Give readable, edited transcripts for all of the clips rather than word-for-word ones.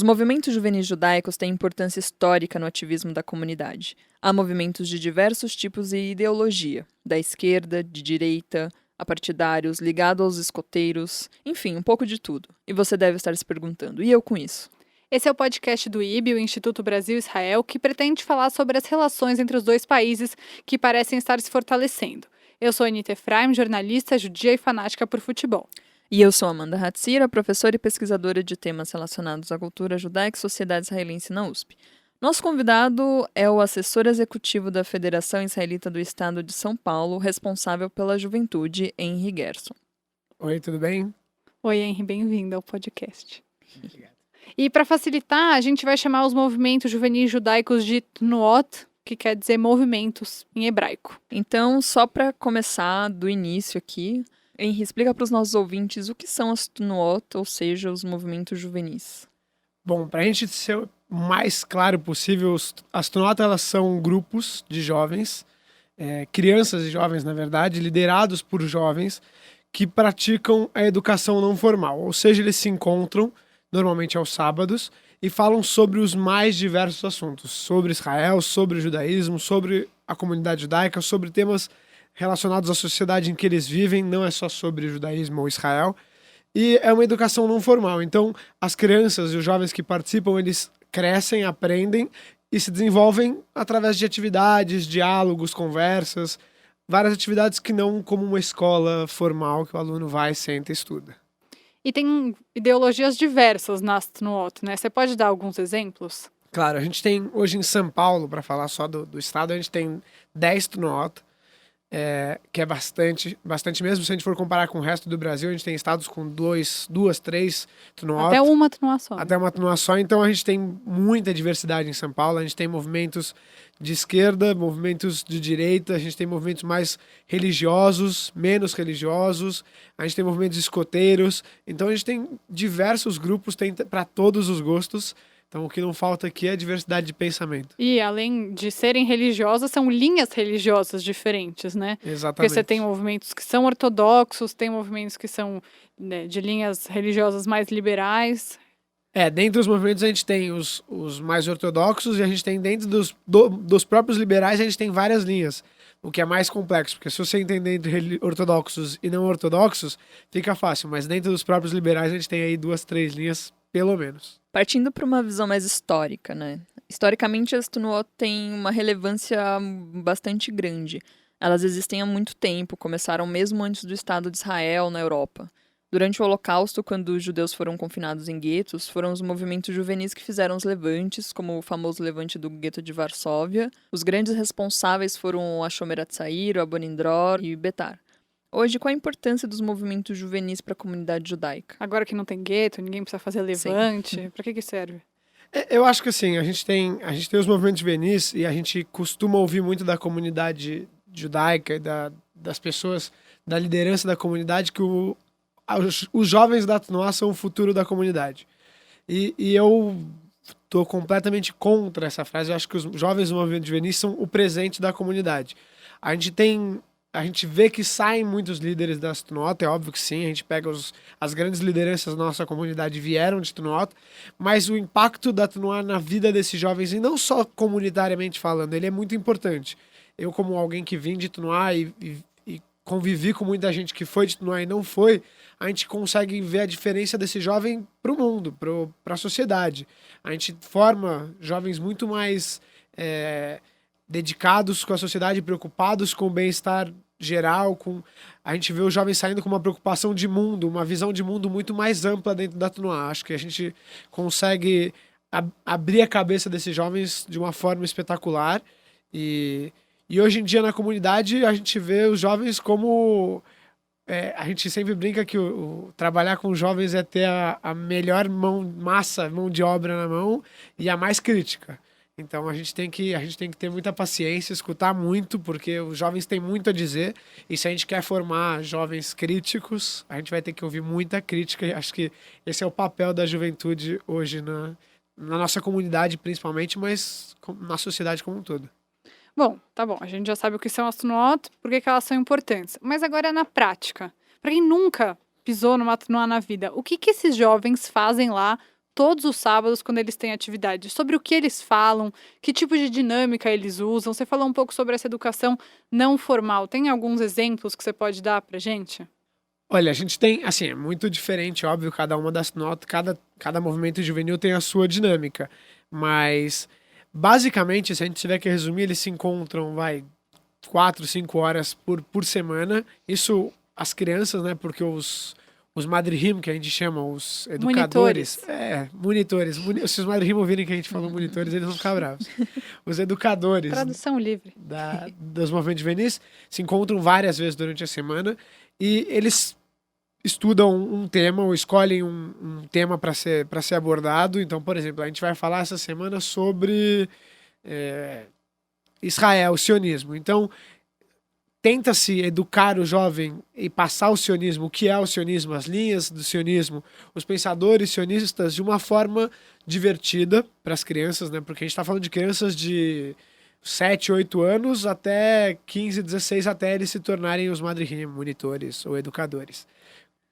movimentos juvenis judaicos têm importância histórica no ativismo da comunidade. Há movimentos de diversos tipos e ideologia, da esquerda, de direita, apartidários, ligados aos escoteiros, enfim, um pouco de tudo. E você deve estar se perguntando, e eu com isso? Esse é o podcast do IB, o Instituto Brasil-Israel, que pretende falar sobre as relações entre os dois países que parecem estar se fortalecendo. Eu sou Anita Efraim, jornalista, judia e fanática por futebol. E eu sou Amanda Hatzira, professora e pesquisadora de temas relacionados à cultura judaica e sociedade israelense na USP. Nosso convidado é o assessor executivo da Federação Israelita do Estado de São Paulo, responsável pela juventude, Henry Gerson. Oi, tudo bem? Oi, Henry, bem-vindo ao podcast. Obrigado. E para facilitar, a gente vai chamar os movimentos juvenis judaicos de Tnuot, que quer dizer movimentos em hebraico. Então, só para começar do início aqui, Henry, explica para os nossos ouvintes o que são as Tnuot, ou seja, os movimentos juvenis. Bom, para a gente ser o mais claro possível, as Tnuot, elas são grupos de jovens, crianças e jovens, na verdade, liderados por jovens que praticam a educação não formal. Ou seja, eles se encontram, normalmente aos sábados, e falam sobre os mais diversos assuntos. Sobre Israel, sobre o judaísmo, sobre a comunidade judaica, sobre temas relacionados à sociedade em que eles vivem, não é só sobre judaísmo ou Israel, e é uma educação não formal. Então, as crianças e os jovens que participam, eles crescem, aprendem e se desenvolvem através de atividades, diálogos, conversas, várias atividades que não como uma escola formal que o aluno vai, senta e estuda. E tem ideologias diversas nas Tnuot, né? Você pode dar alguns exemplos? Claro, a gente tem hoje em São Paulo, para falar só do estado, a gente tem 10 Tnuot, que é bastante mesmo. Se a gente for comparar com o resto do Brasil, a gente tem estados com duas, três Tnuot. Até uma Tnuot só. Até uma Tnuot só. Então a gente tem muita diversidade em São Paulo. A gente tem movimentos de esquerda, movimentos de direita, a gente tem movimentos mais religiosos, menos religiosos, a gente tem movimentos escoteiros. Então a gente tem diversos grupos, tem para todos os gostos. Então, o que não falta aqui é a diversidade de pensamento. E, além de serem religiosas, são linhas religiosas diferentes, né? Exatamente. Porque você tem movimentos que são ortodoxos, tem movimentos que são, né, de linhas religiosas mais liberais. Dentre os movimentos a gente tem os mais ortodoxos e a gente tem dentro dos próprios liberais a gente tem várias linhas, o que é mais complexo, porque se você entender entre ortodoxos e não ortodoxos, fica fácil, mas dentro dos próprios liberais a gente tem aí 2, 3 linhas, pelo menos. Partindo para uma visão mais histórica, né? Historicamente, as Tnuot têm uma relevância bastante grande. Elas existem há muito tempo, começaram mesmo antes do Estado de Israel na Europa. Durante o Holocausto, quando os judeus foram confinados em guetos, foram os movimentos juvenis que fizeram os levantes, como o famoso levante do gueto de Varsóvia. Os grandes responsáveis foram a Shomer HaTzair, o Abonindror e o Betar. Hoje, qual a importância dos movimentos juvenis para a comunidade judaica? Agora que não tem gueto, ninguém precisa fazer levante. Para que serve? Eu acho que assim, a gente tem os movimentos juvenis e a gente costuma ouvir muito da comunidade judaica e das pessoas, da liderança da comunidade, que os jovens da Tnuá são o futuro da comunidade. E eu estou completamente contra essa frase. Eu acho que os jovens do movimento juvenil são o presente da comunidade. A gente vê que saem muitos líderes das Tnuot, é óbvio que sim, a gente pega as grandes lideranças da nossa comunidade vieram de Tnuot, mas o impacto da Tnuot na vida desses jovens, e não só comunitariamente falando, ele é muito importante. Eu, como alguém que vim de Tnuot e convivi com muita gente que foi de Tnuot e não foi, a gente consegue ver a diferença desse jovem para o mundo, para a sociedade. A gente forma jovens muito mais dedicados com a sociedade, preocupados com o bem-estar geral, a gente vê os jovens saindo com uma preocupação de mundo, uma visão de mundo muito mais ampla dentro da Tnuá. Acho que a gente consegue abrir a cabeça desses jovens de uma forma espetacular e hoje em dia na comunidade a gente vê os jovens como... a gente sempre brinca que trabalhar com jovens é ter a melhor mão de obra na mão e a mais crítica. Então a gente tem que ter muita paciência, escutar muito, porque os jovens têm muito a dizer, e se a gente quer formar jovens críticos, a gente vai ter que ouvir muita crítica, e acho que esse é o papel da juventude hoje na nossa comunidade principalmente, mas na sociedade como um todo. Bom, tá bom, a gente já sabe o que são as Tnuot, por que elas são importantes, mas agora na prática, para quem nunca pisou numa Tnuá na vida, o que esses jovens fazem lá todos os sábados quando eles têm atividade. Sobre o que eles falam, que tipo de dinâmica eles usam. Você falou um pouco sobre essa educação não formal. Tem alguns exemplos que você pode dar pra gente? Olha, a gente tem, assim, é muito diferente, óbvio, cada uma das notas, cada movimento juvenil tem a sua dinâmica, mas basicamente, se a gente tiver que resumir, eles se encontram, 4, 5 horas por semana, isso as crianças, né, porque os madrihim, que a gente chama, os educadores, monitores, se os madrihim ouvirem que a gente falou monitores, eles vão ficar bravos, os educadores Tradução livre. dos movimentos juvenis se encontram várias vezes durante a semana e eles estudam um tema ou escolhem um tema para ser abordado. Então, por exemplo, a gente vai falar essa semana sobre Israel, o sionismo. Então, tenta-se educar o jovem e passar o sionismo, o que é o sionismo, as linhas do sionismo, os pensadores sionistas de uma forma divertida para as crianças, né? Porque a gente está falando de crianças de 7, 8 anos até 15, 16, até eles se tornarem os madrihim, monitores ou educadores.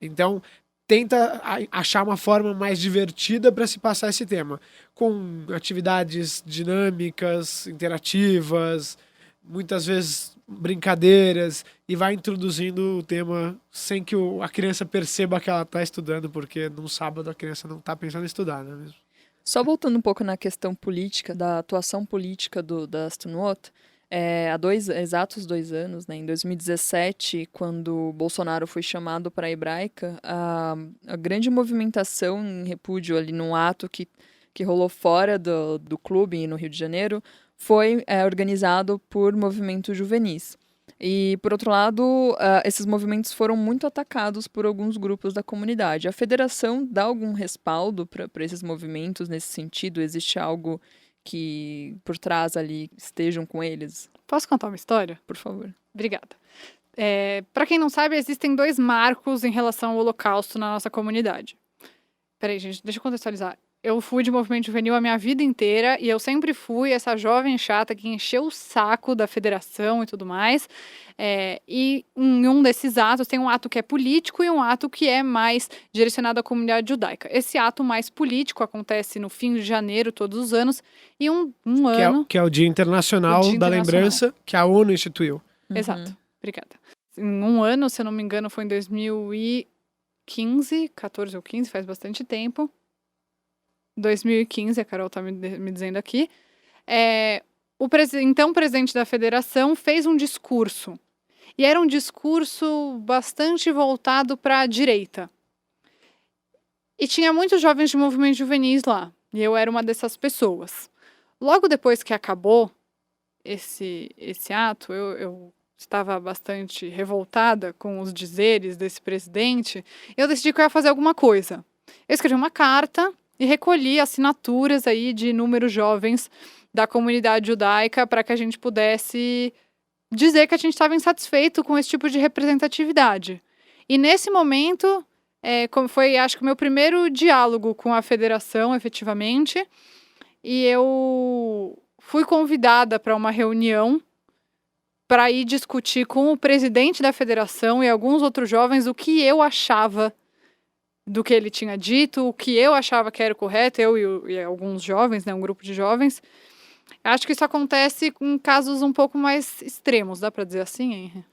Então, tenta achar uma forma mais divertida para se passar esse tema, com atividades dinâmicas, interativas, muitas vezes brincadeiras, e vai introduzindo o tema sem que a criança perceba que ela está estudando, porque num sábado a criança não está pensando em estudar, não é mesmo? Só voltando um pouco na questão política, da atuação política da Astronaut, há exatos 2 anos, né, em 2017, quando Bolsonaro foi chamado para a Hebraica, a grande movimentação em repúdio ali num ato que rolou fora do clube no Rio de Janeiro foi organizado por movimentos juvenis. E, por outro lado, esses movimentos foram muito atacados por alguns grupos da comunidade. A federação dá algum respaldo para esses movimentos nesse sentido? Existe algo que por trás ali estejam com eles? Posso contar uma história? Por favor. Obrigada. Para quem não sabe, existem 2 marcos em relação ao Holocausto na nossa comunidade. Peraí, gente, deixa eu contextualizar. Eu fui de movimento juvenil a minha vida inteira e eu sempre fui essa jovem chata que encheu o saco da federação e tudo mais. E em um desses atos tem um ato que é político e um ato que é mais direcionado à comunidade judaica. Esse ato mais político acontece no fim de janeiro todos os anos e um ano... Que é o Dia Internacional da Lembrança que a ONU instituiu. Exato, obrigada. Em um ano, se eu não me engano, foi em 2015, 14 ou 15, faz bastante tempo. 2015, a Carol tá me dizendo aqui. Então, o presidente da federação fez um discurso. E era um discurso bastante voltado para a direita. E tinha muitos jovens de movimentos juvenis lá. E eu era uma dessas pessoas. Logo depois que acabou esse ato, eu estava bastante revoltada com os dizeres desse presidente. Eu decidi que eu ia fazer alguma coisa. Eu escrevi uma carta e recolhi assinaturas aí de inúmeros jovens da comunidade judaica para que a gente pudesse dizer que a gente estava insatisfeito com esse tipo de representatividade. E nesse momento, foi, acho que o meu primeiro diálogo com a federação, efetivamente, e eu fui convidada para uma reunião para ir discutir com o presidente da federação e alguns outros jovens o que eu achava do que ele tinha dito, o que eu achava que era o correto, eu e alguns jovens, né, um grupo de jovens. Acho que isso acontece em casos um pouco mais extremos, dá para dizer assim, Henry?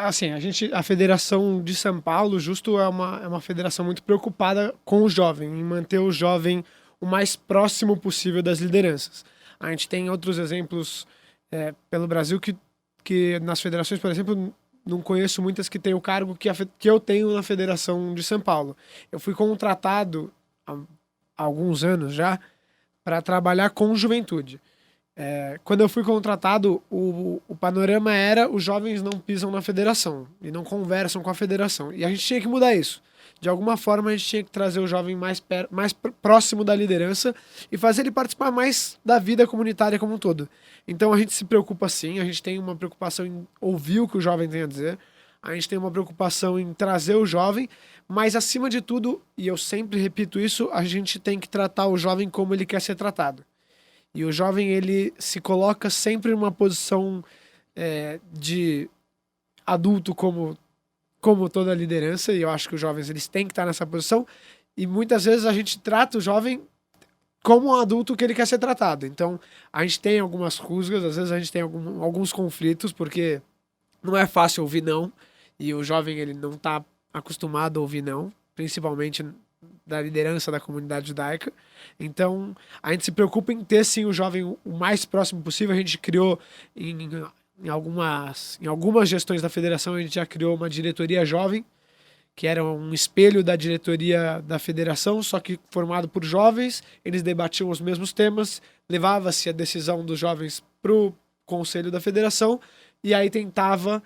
Assim, a Federação de São Paulo, justo, é uma federação muito preocupada com o jovem, em manter o jovem o mais próximo possível das lideranças. A gente tem outros exemplos pelo Brasil que nas federações, por exemplo, não conheço muitas que têm o cargo que eu tenho na Federação de São Paulo. Eu fui contratado há alguns anos já para trabalhar com juventude. Quando eu fui contratado, o panorama era os jovens não pisam na federação e não conversam com a federação. E a gente tinha que mudar isso. De alguma forma, a gente tinha que trazer o jovem mais próximo da liderança e fazer ele participar mais da vida comunitária como um todo. Então, a gente se preocupa sim, a gente tem uma preocupação em ouvir o que o jovem tem a dizer, a gente tem uma preocupação em trazer o jovem, mas, acima de tudo, e eu sempre repito isso, a gente tem que tratar o jovem como ele quer ser tratado. E o jovem, ele se coloca sempre numa posição de adulto como toda a liderança, e eu acho que os jovens eles têm que estar nessa posição, E muitas vezes a gente trata o jovem como um adulto que ele quer ser tratado. Então, a gente tem algumas rusgas, às vezes a gente tem alguns conflitos, porque não é fácil ouvir não, e o jovem ele não está acostumado a ouvir não, principalmente da liderança da comunidade judaica. Então, a gente se preocupa em ter, sim, o jovem o mais próximo possível. A gente criou, em algumas gestões da federação, a gente já criou uma diretoria jovem, que era um espelho da diretoria da federação, só que formado por jovens. Eles debatiam os mesmos temas, levava-se a decisão dos jovens para o conselho da federação, e aí tentava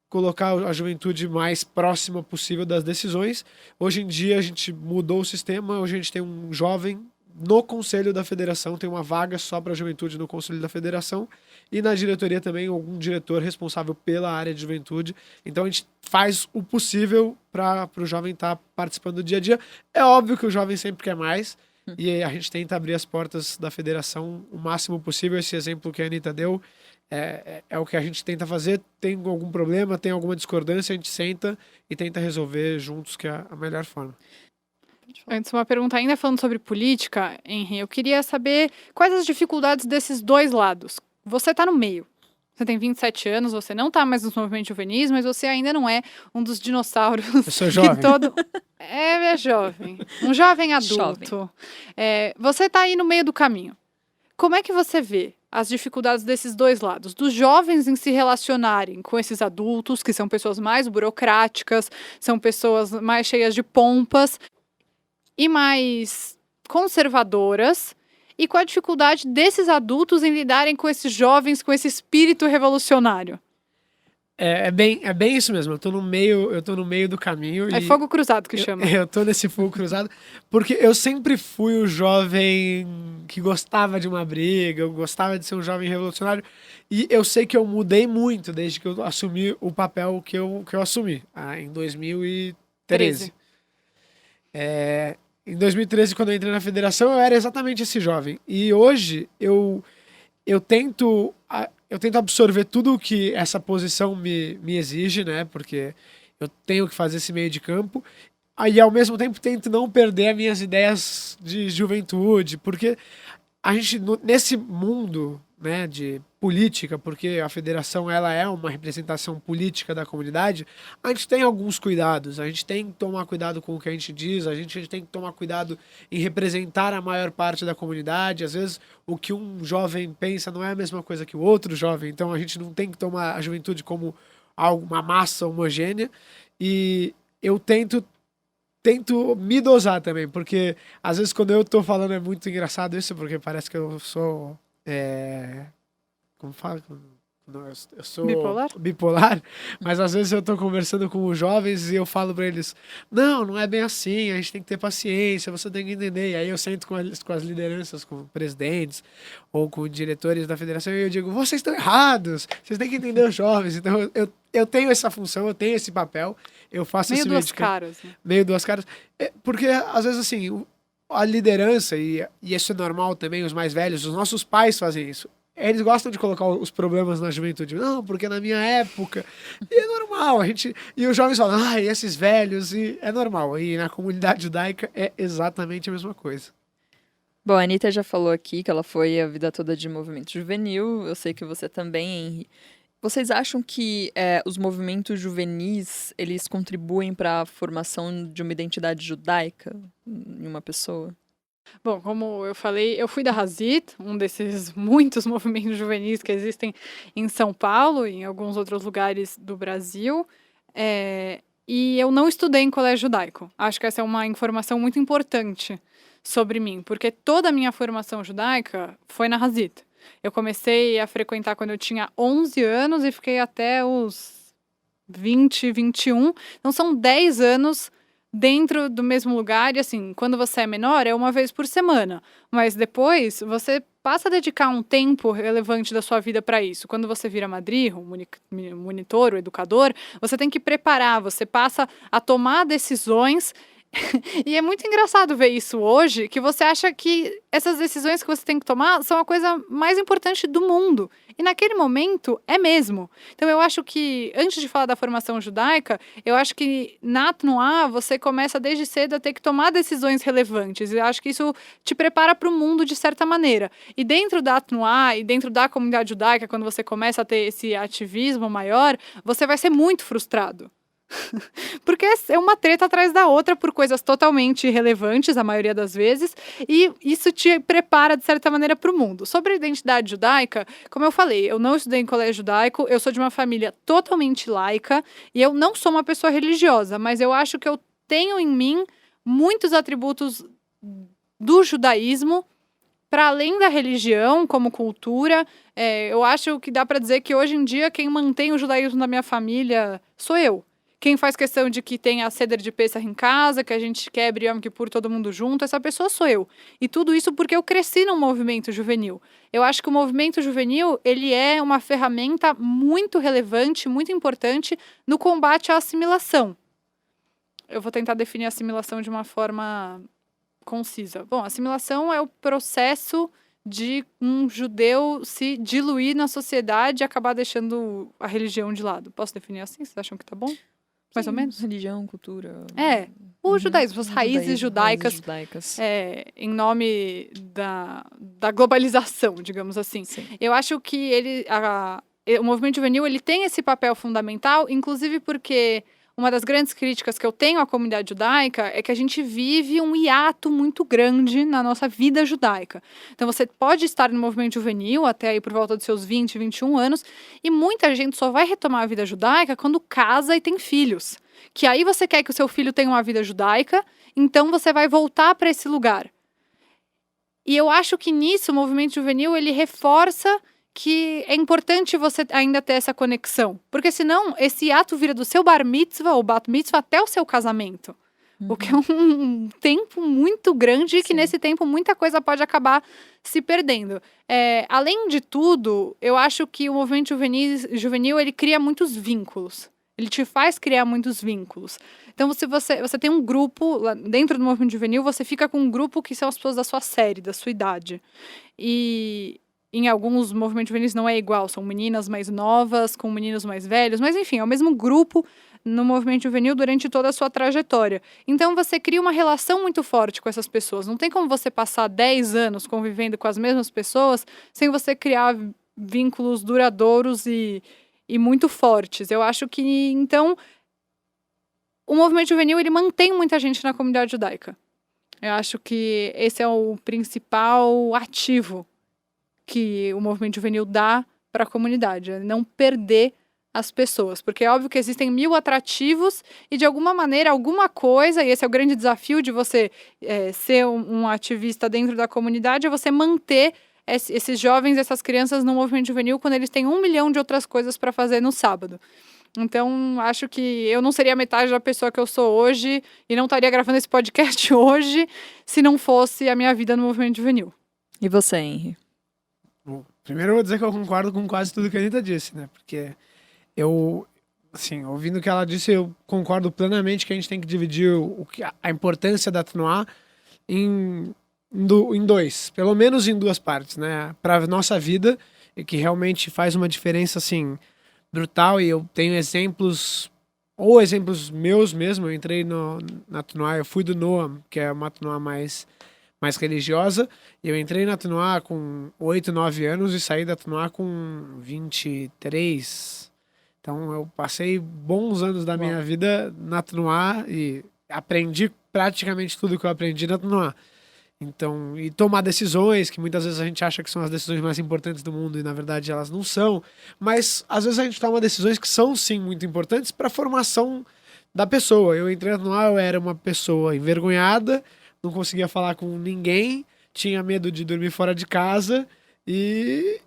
colocar a juventude mais próxima possível das decisões. Hoje em dia a gente mudou o sistema, hoje a gente tem um jovem no conselho da federação, tem uma vaga só para a juventude no conselho da federação, e na diretoria também algum diretor responsável pela área de juventude. Então a gente faz o possível para o jovem estar participando do dia a dia. É óbvio que o jovem sempre quer mais, e a gente tenta abrir as portas da federação o máximo possível. Esse exemplo que a Anitta deu é o que a gente tenta fazer. Tem algum problema, tem alguma discordância, a gente senta e tenta resolver juntos, que é a melhor forma. Antes, uma pergunta ainda falando sobre política, Henry, eu queria saber quais as dificuldades desses dois lados. Você está no meio. Você tem 27 anos, você não está mais nos movimentos juvenis, mas você ainda não é um dos dinossauros. Eu sou jovem. É jovem. Um jovem adulto. Jovem. Você está aí no meio do caminho. Como é que você vê as dificuldades desses dois lados? Dos jovens em se relacionarem com esses adultos, que são pessoas mais burocráticas, são pessoas mais cheias de pompas e mais conservadoras, e com a dificuldade desses adultos em lidarem com esses jovens, com esse espírito revolucionário. É bem isso mesmo. Eu tô no meio do caminho. É fogo cruzado que chama. Eu tô nesse fogo cruzado, porque eu sempre fui o jovem que gostava de uma briga, eu gostava de ser um jovem revolucionário, e eu sei que eu mudei muito desde que eu assumi o papel que eu assumi, em 2013. Em 2013, quando eu entrei na federação, eu era exatamente esse jovem. E hoje eu tento absorver tudo o que essa posição me exige, né? Porque eu tenho que fazer esse meio de campo. Aí, ao mesmo tempo, tento não perder as minhas ideias de juventude, porque a gente, nesse mundo, né, de política, porque a federação ela é uma representação política da comunidade, a gente tem alguns cuidados. A gente tem que tomar cuidado com o que a gente diz, a gente tem que tomar cuidado em representar a maior parte da comunidade. Às vezes o que um jovem pensa não é a mesma coisa que o outro jovem, então a gente não tem que tomar a juventude como uma massa homogênea. E eu tento me dosar também, porque às vezes quando eu tô falando é muito engraçado isso, porque parece que eu sou como fala? Eu sou bipolar, mas às vezes eu tô conversando com os jovens e eu falo pra eles, não é bem assim, a gente tem que ter paciência, você tem que entender. E aí eu sento com as lideranças, com presidentes ou com diretores da federação, e eu digo, vocês estão errados, vocês têm que entender os jovens. Então eu tenho essa função, eu tenho esse papel, eu faço esse meio duas caras, né? Meio duas caras. Porque às vezes assim, a liderança, e isso é normal também, os mais velhos, os nossos pais fazem isso. Eles gostam de colocar os problemas na juventude. Não, porque na minha época... E é normal. E os jovens falam, esses velhos... E é normal. E na comunidade judaica é exatamente a mesma coisa. Bom, a Anitta já falou aqui que ela foi a vida toda de movimento juvenil. Eu sei que você também, Henry. Vocês acham que os movimentos juvenis, eles contribuem para a formação de uma identidade judaica em uma pessoa? Bom, como eu falei, eu fui da Hazit, um desses muitos movimentos juvenis que existem em São Paulo e em alguns outros lugares do Brasil, e eu não estudei em colégio judaico. Acho que essa é uma informação muito importante sobre mim, porque toda a minha formação judaica foi na Hazit. Eu comecei a frequentar quando eu tinha 11 anos e fiquei até os 20, 21. Então são 10 anos dentro do mesmo lugar, e assim, quando você é menor, é uma vez por semana. Mas depois, você passa a dedicar um tempo relevante da sua vida para isso. Quando você vira madrinha, monitor, o educador, você tem que preparar, você passa a tomar decisões E é muito engraçado ver isso hoje, que você acha que essas decisões que você tem que tomar são a coisa mais importante do mundo. E naquele momento é mesmo. Então eu acho que, antes de falar da formação judaica, eu acho que na Tnuá você começa desde cedo a ter que tomar decisões relevantes. Eu acho que isso te prepara para o mundo de certa maneira. E dentro da Tnuá e dentro da comunidade judaica, quando você começa a ter esse ativismo maior, você vai ser muito frustrado. Porque é uma treta atrás da outra por coisas totalmente irrelevantes, a maioria das vezes, e isso te prepara, de certa maneira, para o mundo. Sobre a identidade judaica, como eu falei, eu não estudei em colégio judaico, eu sou de uma família totalmente laica, e eu não sou uma pessoa religiosa, mas eu acho que eu tenho em mim muitos atributos do judaísmo, para além da religião, como cultura. Eu acho que dá para dizer que hoje em dia quem mantém o judaísmo na minha família sou eu. Quem faz questão de que tenha a Seder de Pessah em casa, que a gente quebre Yom Kippur todo mundo junto, essa pessoa sou eu. E tudo isso porque eu cresci num movimento juvenil. Eu acho que o movimento juvenil, ele é uma ferramenta muito relevante, muito importante no combate à assimilação. Eu vou tentar definir a assimilação de uma forma concisa. Bom, assimilação é o processo de um judeu se diluir na sociedade e acabar deixando a religião de lado. Posso definir assim? Vocês acham que tá bom? Mais ou menos? Religião, cultura. O judaísmo, as raízes judaicas, judaicas. em nome da globalização, digamos assim. Sim. Eu acho que o movimento juvenil ele tem esse papel fundamental, inclusive porque uma das grandes críticas que eu tenho à comunidade judaica é que a gente vive um hiato muito grande na nossa vida judaica. Então você pode estar no movimento juvenil até aí por volta dos seus 20, 21 anos, e muita gente só vai retomar a vida judaica quando casa e tem filhos. Que aí você quer que o seu filho tenha uma vida judaica, então você vai voltar para esse lugar. E eu acho que nisso o movimento juvenil ele reforça que é importante você ainda ter essa conexão. Porque senão esse ato vira do seu bar mitzvah ou bat mitzvah até o seu casamento. O que é um tempo muito grande e que nesse tempo muita coisa pode acabar se perdendo. Além de tudo, eu acho que o movimento juvenil ele cria muitos vínculos. Ele te faz criar muitos vínculos. Então, se você tem um grupo, lá dentro do movimento juvenil, você fica com um grupo que são as pessoas da sua série, da sua idade. E em alguns movimentos juvenis não é igual, são meninas mais novas com meninos mais velhos, mas enfim, é o mesmo grupo no movimento juvenil durante toda a sua trajetória. Então você cria uma relação muito forte com essas pessoas. Não tem como você passar 10 anos convivendo com as mesmas pessoas sem você criar vínculos duradouros e muito fortes. Eu acho que, então, o movimento juvenil ele mantém muita gente na comunidade judaica. Eu acho que esse é o principal ativo que o movimento juvenil dá para a comunidade, é não perder as pessoas, porque é óbvio que existem 1000 atrativos e de alguma maneira, alguma coisa, e esse é o grande desafio de você ser um ativista dentro da comunidade, é você manter esses jovens, essas crianças no movimento juvenil quando eles têm 1 milhão de outras coisas para fazer no sábado. Então, acho que eu não seria metade da pessoa que eu sou hoje e não estaria gravando esse podcast hoje se não fosse a minha vida no movimento juvenil. E você, Henry? Bom, primeiro eu vou dizer que eu concordo com quase tudo que a Anitta disse, né? Porque eu, assim, ouvindo o que ela disse, eu concordo plenamente que a gente tem que dividir a importância da Tnuá em dois, pelo menos em duas partes, né? Para nossa vida, e que realmente faz uma diferença, assim, brutal, e eu tenho exemplos meus mesmo. Eu entrei na Tnuá, eu fui do Noam, que é uma Tnuá mais religiosa, e eu entrei na Tnuá com 8, 9 anos e saí da Tnuá com 23. Então eu passei bons anos da minha vida na Tnuá e aprendi praticamente tudo que eu aprendi na Tnuá. Então, e tomar decisões, que muitas vezes a gente acha que são as decisões mais importantes do mundo e na verdade elas não são, mas às vezes a gente toma decisões que são sim muito importantes para a formação da pessoa. Eu entrei na Tnuá, eu era uma pessoa envergonhada, não conseguia falar com ninguém, tinha medo de dormir fora de casa e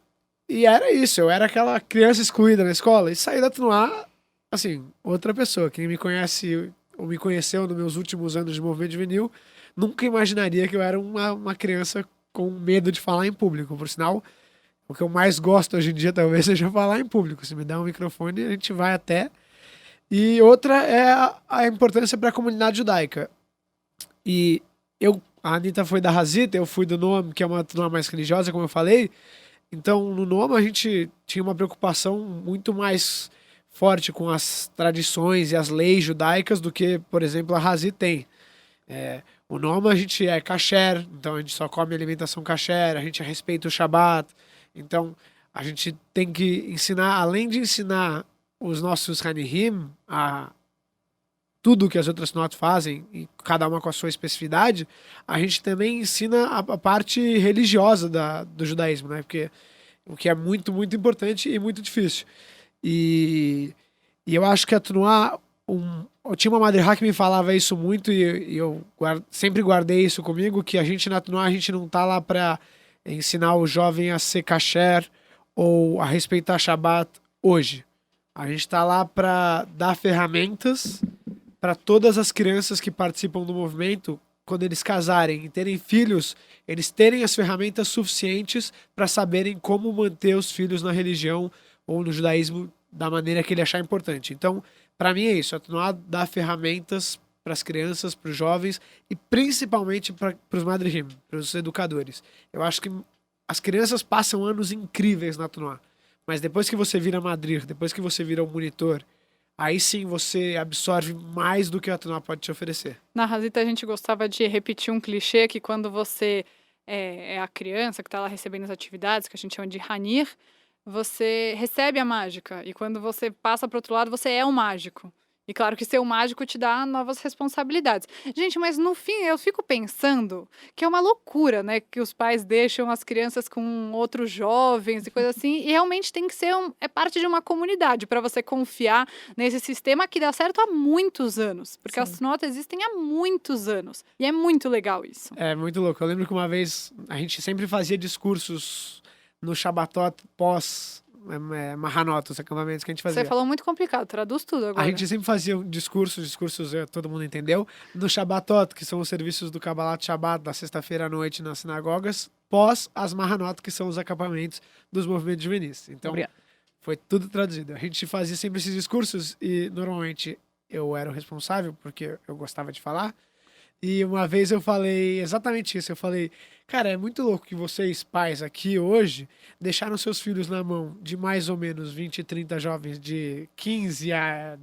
era isso. Eu era aquela criança excluída na escola e saí da Tnuá, assim, outra pessoa. Quem me conhece ou me conheceu nos meus últimos anos de movimento juvenil nunca imaginaria que eu era uma criança com medo de falar em público. Por sinal, o que eu mais gosto hoje em dia talvez seja falar em público. Se me der um microfone, a gente vai até. E outra é a importância para a comunidade judaica. E a Anitta foi da Hazit, eu fui do Noam, que é uma turma mais religiosa, como eu falei. Então, no Noam, a gente tinha uma preocupação muito mais forte com as tradições e as leis judaicas do que, por exemplo, a Hazit tem. O Noam, a gente é kasher, então a gente só come alimentação kasher, a gente respeita o Shabat. Então, a gente tem que ensinar, além de ensinar os nossos Hanihim a tudo que as outras notas fazem, e cada uma com a sua especificidade, a gente também ensina a parte religiosa do judaísmo, né? Porque o que é muito, muito importante e muito difícil. E, e eu acho que a Tenuá, eu tinha uma madrihá que me falava isso muito e eu sempre guardei isso comigo, que a gente na Tenuá, a gente não tá lá para ensinar o jovem a ser kasher ou a respeitar Shabbat hoje. A gente tá lá para dar ferramentas para todas as crianças que participam do movimento, quando eles casarem e terem filhos, eles terem as ferramentas suficientes para saberem como manter os filhos na religião ou no judaísmo da maneira que ele achar importante. Então, para mim é isso, a dar ferramentas para as crianças, para os jovens e principalmente para os madrihim, para os educadores. Eu acho que as crianças passam anos incríveis na Tunuá, mas depois que você vira madrir, depois que você vira um monitor, aí sim você absorve mais do que a Tunuá pode te oferecer. Na Hazit a gente gostava de repetir um clichê que quando você é a criança que está lá recebendo as atividades, que a gente chama de Hanir, você recebe a mágica. E quando você passa para o outro lado, você é um mágico. E claro que ser um mágico te dá novas responsabilidades. Gente, mas no fim eu fico pensando que é uma loucura, né? Que os pais deixam as crianças com outros jovens e coisa assim. E realmente tem que ser é parte de uma comunidade para você confiar nesse sistema que dá certo há muitos anos. Porque Sim. as notas existem há muitos anos. E é muito legal isso. É muito louco. Eu lembro que uma vez a gente sempre fazia discursos no Shabbatot pós Mahanot, os acampamentos que a gente fazia. Você falou muito complicado, traduz tudo agora. A gente sempre fazia discursos, todo mundo entendeu, no Shabbatot, que são os serviços do Kabbalat Shabbat, da sexta-feira à noite nas sinagogas, pós as Mahanot, que são os acampamentos dos movimentos juvenis. Então, Obrigada. foi tudo traduzido. A gente fazia sempre esses discursos e, normalmente, eu era o responsável, porque eu gostava de falar. E uma vez eu falei exatamente isso. Eu falei, cara, é muito louco que vocês, pais aqui hoje, deixaram seus filhos na mão de mais ou menos 20, 30 jovens de 15 a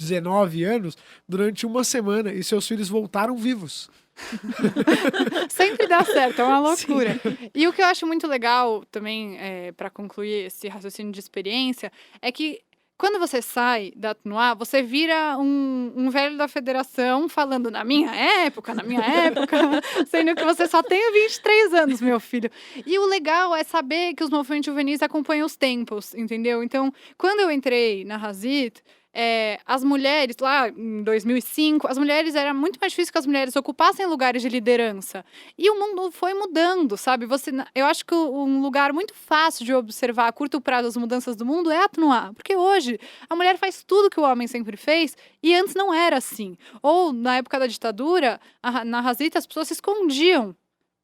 19 anos durante uma semana e seus filhos voltaram vivos. Sempre dá certo, é uma loucura. E o que eu acho muito legal também, para concluir esse raciocínio de experiência, é que quando você sai da Tnuá, você vira um velho da federação falando na minha época, sendo que você só tem 23 anos, meu filho. E o legal é saber que os movimentos juvenis acompanham os tempos, entendeu? Então, quando eu entrei na Hazit, as mulheres, lá em 2005, as mulheres, era muito mais difícil que as mulheres ocupassem lugares de liderança. E o mundo foi mudando, sabe? Eu acho que um lugar muito fácil de observar a curto prazo as mudanças do mundo é a Tnuá. Porque hoje a mulher faz tudo que o homem sempre fez e antes não era assim. Ou na época da ditadura, na Hazit as pessoas se escondiam.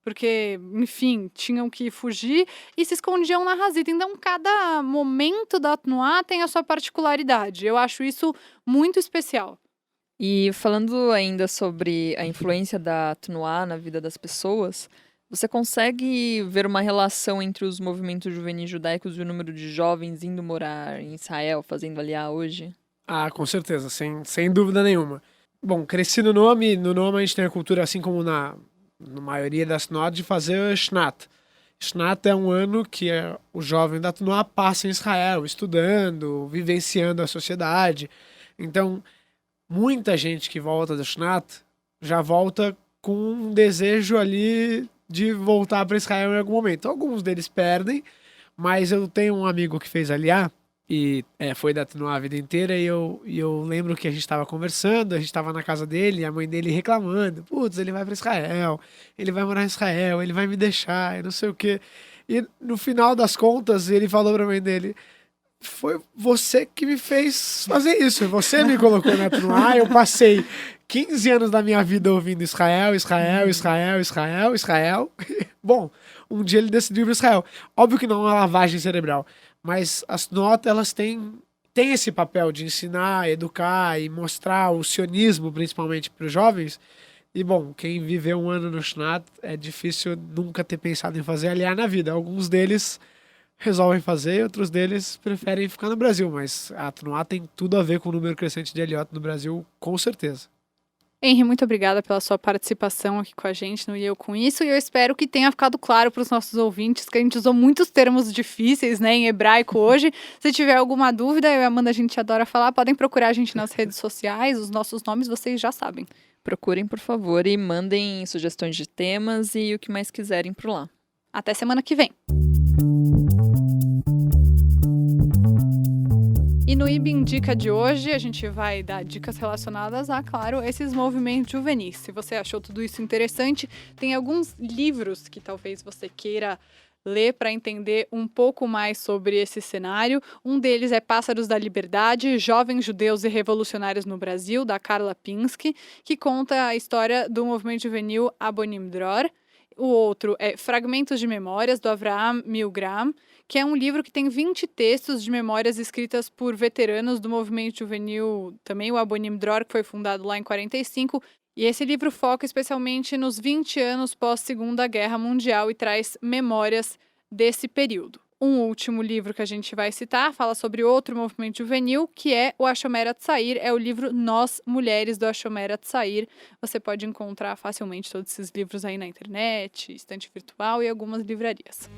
Porque, enfim, tinham que fugir e se escondiam na Hazit. Então, cada momento da Tnuá tem a sua particularidade. Eu acho isso muito especial. E falando ainda sobre a influência da Tnuá na vida das pessoas, você consegue ver uma relação entre os movimentos juvenis judaicos e o número de jovens indo morar em Israel, fazendo aliá hoje? Ah, com certeza, sem dúvida nenhuma. Bom, cresci no nome a gente tem a cultura, assim como na maioria das Tnuá, de fazer Shnat. Shnat é um ano que o jovem da Tnuá passa em Israel, estudando, vivenciando a sociedade. Então, muita gente que volta do Shnat já volta com um desejo ali de voltar para Israel em algum momento. Alguns deles perdem, mas eu tenho um amigo que fez aliá, e foi da Tnuá a vida inteira, e eu lembro que a gente estava conversando, a gente estava na casa dele, e a mãe dele reclamando, putz, ele vai para Israel, ele vai morar em Israel, ele vai me deixar, e não sei o quê. E no final das contas, ele falou para a mãe dele, foi você que me fez fazer isso, você me colocou na Tnuá, eu passei 15 anos da minha vida ouvindo Israel. Bom, um dia ele decidiu ir para Israel. Óbvio que não é uma lavagem cerebral, mas as notas, elas têm esse papel de ensinar, educar e mostrar o sionismo, principalmente para os jovens. E, bom, quem viveu um ano no Shnat, é difícil nunca ter pensado em fazer Aliyah na vida. Alguns deles resolvem fazer, outros deles preferem ficar no Brasil, mas a Tnuá tem tudo a ver com o número crescente de Eliot no Brasil, com certeza. Henry, muito obrigada pela sua participação aqui com a gente no E Eu Com Isso, e eu espero que tenha ficado claro para os nossos ouvintes que a gente usou muitos termos difíceis, né, em hebraico hoje. Se tiver alguma dúvida, eu e a Amanda, a gente adora falar, podem procurar a gente nas redes sociais, os nossos nomes vocês já sabem. Procurem, por favor, e mandem sugestões de temas e o que mais quiserem por lá. Até semana que vem! E no IB Indica de hoje, a gente vai dar dicas relacionadas a, claro, esses movimentos juvenis. Se você achou tudo isso interessante, tem alguns livros que talvez você queira ler para entender um pouco mais sobre esse cenário. Um deles é Pássaros da Liberdade, Jovens Judeus e Revolucionários no Brasil, da Carla Pinsky, que conta a história do movimento juvenil Abonim Dror. O outro é Fragmentos de Memórias, do Avraham Milgram, que é um livro que tem 20 textos de memórias escritas por veteranos do movimento juvenil, também o Abonim Dror, que foi fundado lá em 45. E esse livro foca especialmente nos 20 anos pós-Segunda Guerra Mundial e traz memórias desse período. Um último livro que a gente vai citar fala sobre outro movimento juvenil, que é o Hashomer Hatzair, é o livro Nós, Mulheres, do Hashomer Hatzair. Você pode encontrar facilmente todos esses livros aí na internet, estante virtual e algumas livrarias.